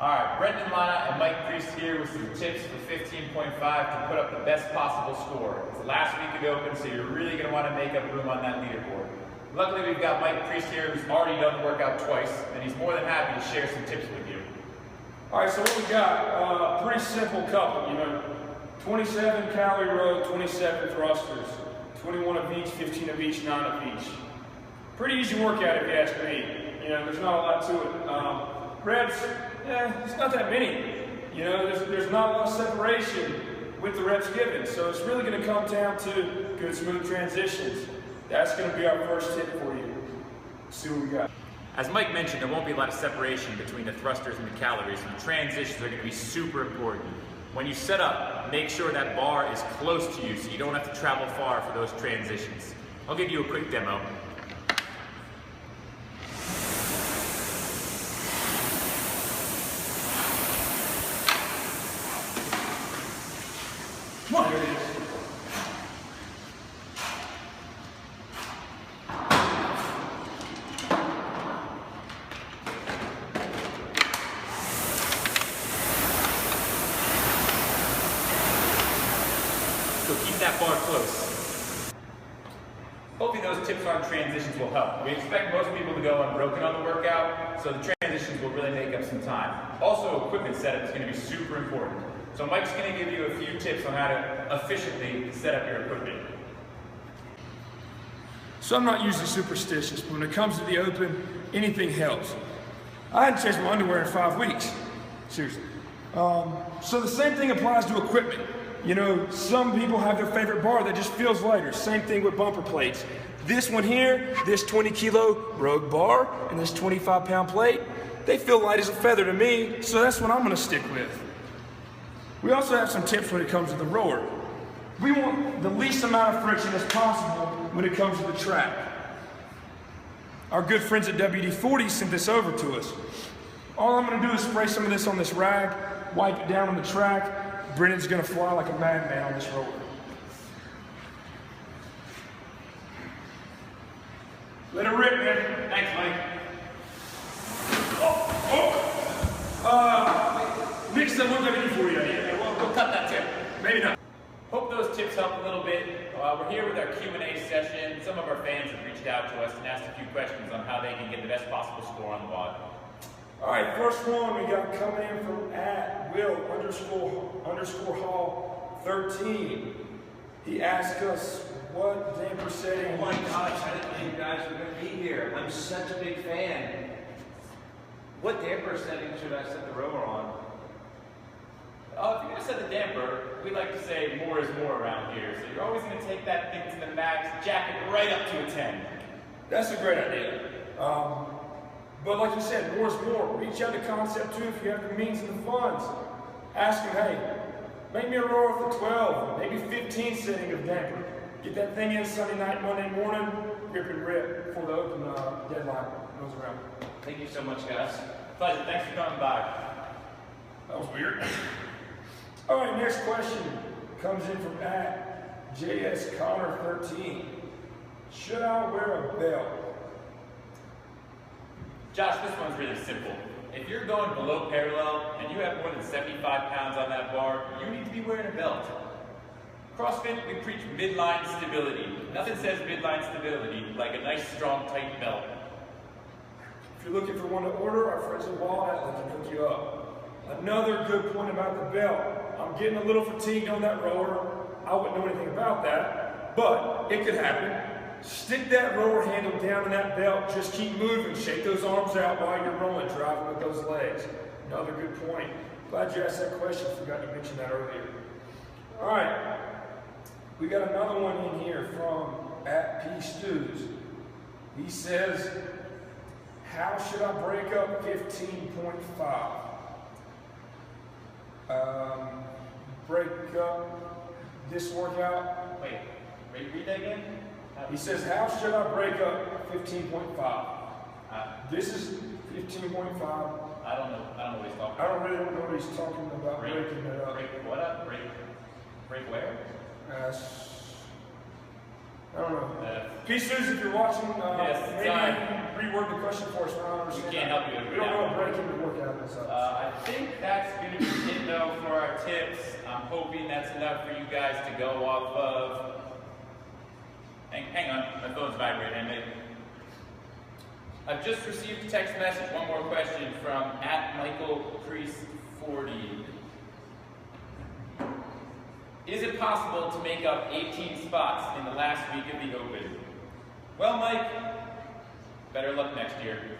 Alright, Brendan Lana and Mike Priest here with some tips for 15.5 to put up the best possible score. It's the last week of the Open, so you're really going to want to make up room on that leaderboard. Luckily, we've got Mike Priest here who's already done the workout twice, and he's more than happy to share some tips with you. Alright, so what we got, pretty simple couple, 27 calorie row, 27 thrusters, 21 of each, 15 of each, 9 of each. Pretty easy workout if you ask me. There's not a lot to it. Reps, it's not that many. There's not a lot of separation with the reps given. So it's really going to come down to good, smooth transitions. That's going to be our first tip for you. Let's see what we got. As Mike mentioned, there won't be a lot of separation between the thrusters and the calories, and the transitions are going to be super important. When you set up, make sure that bar is close to you so you don't have to travel far for those transitions. I'll give you a quick demo. There it is. So keep that bar close. Hopefully those tips on transitions will help. We expect most people to go unbroken on the workout, so the transitions will really make up some time. Also, equipment setup is going to be super important. So Mike's going to give you a few tips on how to efficiently set up your equipment. So I'm not usually superstitious, but when it comes to the Open, anything helps. I hadn't changed my underwear in 5 weeks. Seriously. So the same thing applies to equipment. Some people have their favorite bar that just feels lighter. Same thing with bumper plates. This one here, this 20 kilo Rogue bar, and this 25 pound plate, they feel light as a feather to me, so that's what I'm gonna stick with. We also have some tips when it comes to the rower. We want the least amount of friction as possible when it comes to the track. Our good friends at WD-40 sent this over to us. All I'm gonna do is spray some of this on this rag, wipe it down on the track. Brendan's gonna fly like a madman on this roller. Let it rip, man. Thanks, Mike. Mix that one WD-40 idea. We'll cut that tip. Maybe not. Hope those tips help a little bit. We're here with our Q&A session. Some of our fans have reached out to us and asked a few questions on how they can get the best possible score on the WOD. All right, first one we got coming in from @Will_Hall13. He asked us what damper setting. Oh my gosh, I didn't know you guys were going to be here. I'm such a big fan. What damper setting should I set the rower on? If you're going to set the damper, we like to say more is more around here. So you're always going to take that thing to the max, jack it right up to a 10. That's a great idea. But like you said, more is more. Reach out to Concept 2 if you have the means and the funds. Ask them, hey, make me a rower with a 12, maybe 15 setting of damper. Get that thing in Sunday night, Monday morning, rip and rip before the Open deadline goes around. Thank you so much, guys. Pleasure. Thanks for coming by. That was weird. All right, next question comes in from @JSConnor13. Should I wear a belt? Josh, this one's really simple. If you're going below parallel and you have more than 75 pounds on that bar, you need to be wearing a belt. CrossFit, we preach midline stability. Nothing says midline stability like a nice, strong, tight belt. If you're looking for one to order, our friends at Wild Atlas can hook you up. Another good point about the belt. I'm getting a little fatigued on that rower. I wouldn't know anything about that, but it could happen. Stick that rower handle down in that belt. Just keep moving. Shake those arms out while you're rolling, driving with those legs. Another good point. Glad you asked that question. Forgot to mention that earlier. All right. We got another one in here from @PStews. He says, how should I break up 15.5? Break up this workout. Wait, read that again? He says, how should I break up 15.5? This is 15.5. I don't know what he's talking about. I don't really know what he's talking about breaking it up. Break what up? Break where? I don't know. PStews, if you're watching, Yes, maybe reword the question for us. I don't understand. We can't help you. We don't know what breaking the workout is. I think tips. I'm hoping that's enough for you guys to go off of. Hang on, my phone's vibrating. I've just received a text message, one more question from @MichaelPriest40. Is it possible to make up 18 spots in the last week of the Open? Well, Mike, better luck next year.